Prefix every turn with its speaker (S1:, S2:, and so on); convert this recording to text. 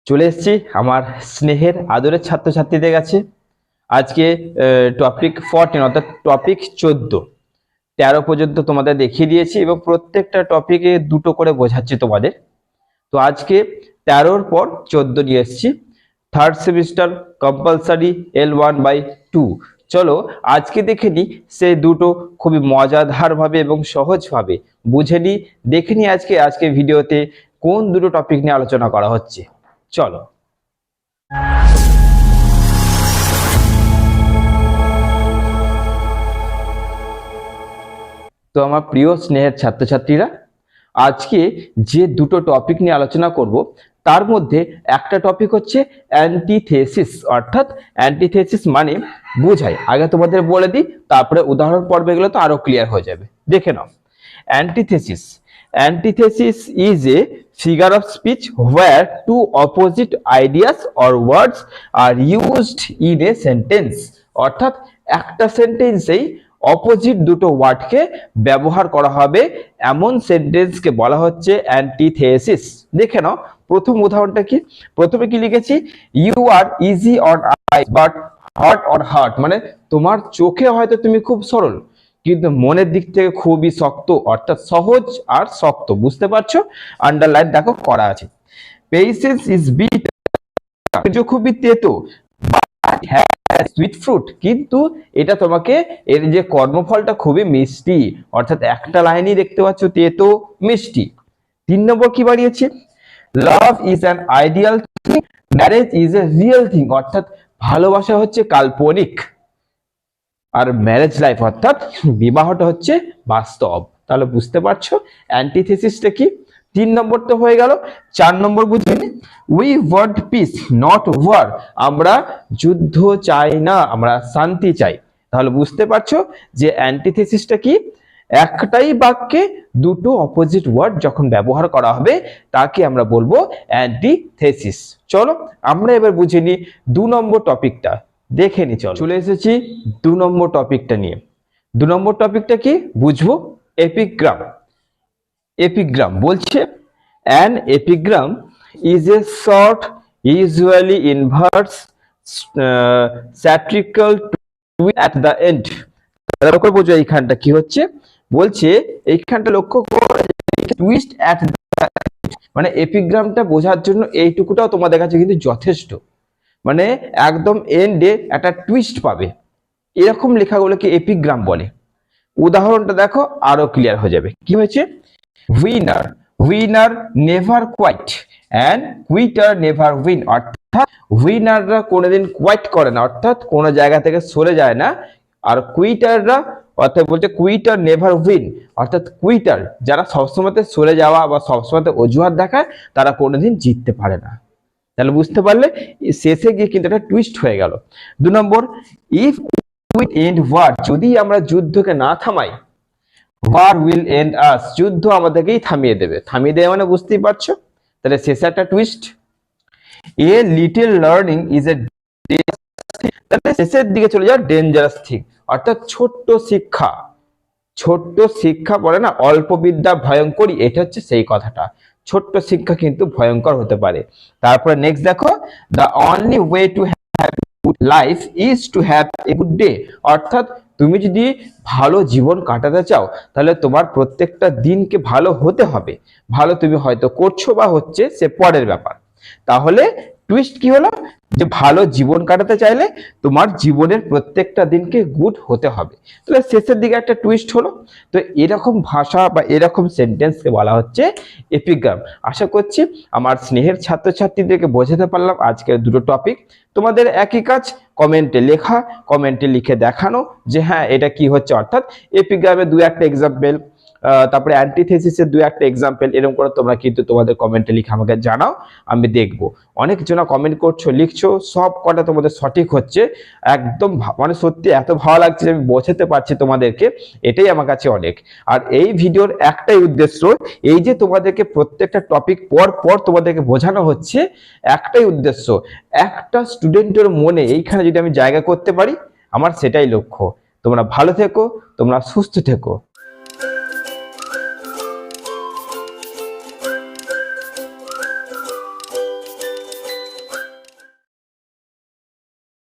S1: চলে এসেছি আমার স্নেহের আদরের ছাত্রছাত্রীদের কাছে। আজকে টপিক 14 অর্থাৎ টপিক 14 পর্যন্ত তোমাদের দেখিয়ে দিয়েছি এবং প্রত্যেকটা টপিকে দুটো করে বোঝাচ্ছি তোমাদের। তো আজকে 13-র পর 14 নিয়ে এসেছি। Third semester compulsory L1/2। চলো আজকে দেখে নিই সে দুটো খুবই মজাদার ভাবে এবং সহজভাবে বুঝে নিই। দেখে নিই আজকে ভিডিওতে কোন দুটো টপিক নিয়ে আলোচনা করা হচ্ছে। চলো। তো আমার প্রিয় স্নেহের ছাত্রছাত্রীরা, আজকে যে দুটো টপিক নিয়ে আলোচনা করব তার মধ্যে একটা টপিক হচ্ছে অ্যান্টিথেসিস। অর্থাৎ অ্যান্টিথেসিস মানে বোঝাই, আগে তোমাদের বলে দিই, তারপরে উদাহরণ পর্বে গেলে তো আরো ক্লিয়ার হয়ে যাবে। দেখে নাও, antithesis is a figure of speech where two opposite ideas or words are used in a sentence। অর্থাৎ একটা সেন্টেন্সেই অপোজিট দুটো ওয়ার্ডকে ব্যবহার করা হবে এমন সেন্টেন্সকে বলা হচ্ছে অ্যান্টিথেসিস। দেখে নাও প্রথম উদাহরণটা কি। প্রথমে কি লিখেছি, you are easy on eye but hard on heart, মানে তোমার চোখে হয়তো তুমি খুব সরল কিন্তু মনের দিক থেকে খুবই শক্ত, অর্থাৎ সহজ আর শক্ত। বুঝতে পারছো? আন্ডারলাইন দেখো করা আছে। পেশেন্স ইজ বিটার, খুবই তেতো, সুইট ফ্রুট, কিন্তু এটা তোমাকে এর যে কর্মফলটা খুবই মিষ্টি। অর্থাৎ একটা লাইনই দেখতে পাচ্ছ তেতো মিষ্টি। 3 নম্বর কি বাড়িয়েছে, love is an ideal thing, marriage is a real thing. অর্থাৎ ভালোবাসা হচ্ছে কাল্পনিক আর ম্যারেজ লাইফ অর্থাৎ বিবাহটা হচ্ছে বাস্তব। তাহলে বুঝতে পারছো অ্যান্টিথেসিসটা কি। 3 নম্বর তো হয়ে গেল। 4 নম্বর বুঝবেন, we want peace not war, আমরা যুদ্ধ চাই না, আমরা শান্তি চাই। তাহলে বুঝতে পারছো যে অ্যান্টিথেসিসটা কি। একটাই বাক্যে দুটো অপোজিট ওয়ার্ড যখন ব্যবহার করা হবে তাকে আমরা বলবো অ্যান্টিথেসিস। চলো আমরা এবার বুঝে নিই 2 নম্বর টপিকটা। দেখে নি, চলে এসেছি 2 নম্বর টপিকটা নিয়ে। 2 নম্বর টপিকটা কি বুঝবো, এপিগ্রাম। এপিগ্রাম বলছে, an epigram is a short, usually inverse, satirical twist at the end। তাহলে লক্ষ্য বোঝো এইখানটা কি হচ্ছে, বলছে এইখানটা লক্ষ্য করে টুইস্ট অ্যাট দ্য, মানে এপিগ্রামটা বোঝার জন্য এইটুকুটাও তোমাদের কাছে কিন্তু যথেষ্ট। মানে একদম এন্ডে একটা টুইস্ট পাবে, এরকম লেখাগুলোকে এপিগ্রাম বলে। উদাহরণটা দেখো আরো ক্লিয়ার হয়ে যাবে। কি হয়েছে, winner winner never quit and quitter never win. অর্থাৎ উইনাররা কোনোদিন কোয়াইট করে না, অর্থাৎ কোনো জায়গা থেকে সরে যায় না। আর কুইটাররা অর্থাৎ বলছে কুইটার নেভার উইন, অর্থাৎ কুইটার যারা সবসময় সরে যাওয়া বা সবসময় অজুহাত দেখায় তারা কোনোদিন জিততে পারে না। তাহলে বুঝতে পারলে শেষে গিয়ে কিন্তু একটা টুইস্ট হয়ে গেল। 2 নম্বর, ইফ উই এন্ড ওয়ার, যদি আমরা যুদ্ধকে না থামাই, ওয়ার উইল এন্ড আস, যুদ্ধ আমাদেরকেই থামিয়ে দেবে। থামিয়ে দেবে মানে বুঝতেই পারছো, তাহলে শেষে একটা twist. A little learning is a, তাহলে শেষের দিকে চলে যাও ডেঞ্জারাস থিং। অর্থাৎ ছোট্ট শিক্ষা, ছোট্ট শিক্ষা বলে না অল্প বিদ্যা ভয়ঙ্করী, এটা হচ্ছে সেই কথাটা। ছোট্ট শিক্ষা কিন্তু ভয়ঙ্কর হতে পারে। তারপরে নেক্সট দেখো, the only way to have good life is to have a good day. অর্থাৎ তুমি যদি ভালো জীবন কাটাতে চাও তাহলে তোমার প্রত্যেকটা দিনকে ভালো হতে হবে। ভালো তুমি হয়তো করছো বা হচ্ছে সে পরের ব্যাপার। তাহলে টুইস্ট কি হলো, যে ভালো জীবন কাটাতে চাইলে তোমার জীবনের প্রত্যেকটা দিনকে গুড হতে হবে। তাহলে শেষের দিকে একটা টুইস্ট হলো। তো এরকম ভাষা বা এরকম সেন্টেন্সকে বলা হচ্ছে এপিগ্রাম। আশা করছি আমার স্নেহের ছাত্রছাত্রীদেরকে বোঝাতে পারলাম আজকের দুটো টপিক। তোমাদের একই কাজ, কমেন্টে লেখা, কমেন্টে লিখে দেখানো যে হ্যাঁ এটা কি হচ্ছে। অর্থাৎ এপিগ্রামের 2-1টা এক্সাম্পল, তারপরে অ্যান্টিথেসিসের 2-1টা এক্সাম্পল, এরকম করে তোমরা কিন্তু তোমাদের কমেন্টে লিখে আমাকে জানাও, আমি দেখবো। অনেক জনা কমেন্ট করছো, লিখছো, সব কটা তোমাদের সঠিক হচ্ছে। একদম মানে সত্যি এত ভালো লাগছে যে আমি বোঝাতে পারছি তোমাদেরকে, এটাই আমার কাছে অনেক। আর এই ভিডিওর একটাই উদ্দেশ্য, এই যে তোমাদেরকে প্রত্যেকটা টপিক পর পর তোমাদেরকে বোঝানো হচ্ছে, একটাই উদ্দেশ্য, একটা স্টুডেন্টের মনে এইখানে যদি আমি জায়গা করতে পারি, আমার সেটাই লক্ষ্য। তোমরা ভালো থেকো, তোমরা সুস্থ থেকো।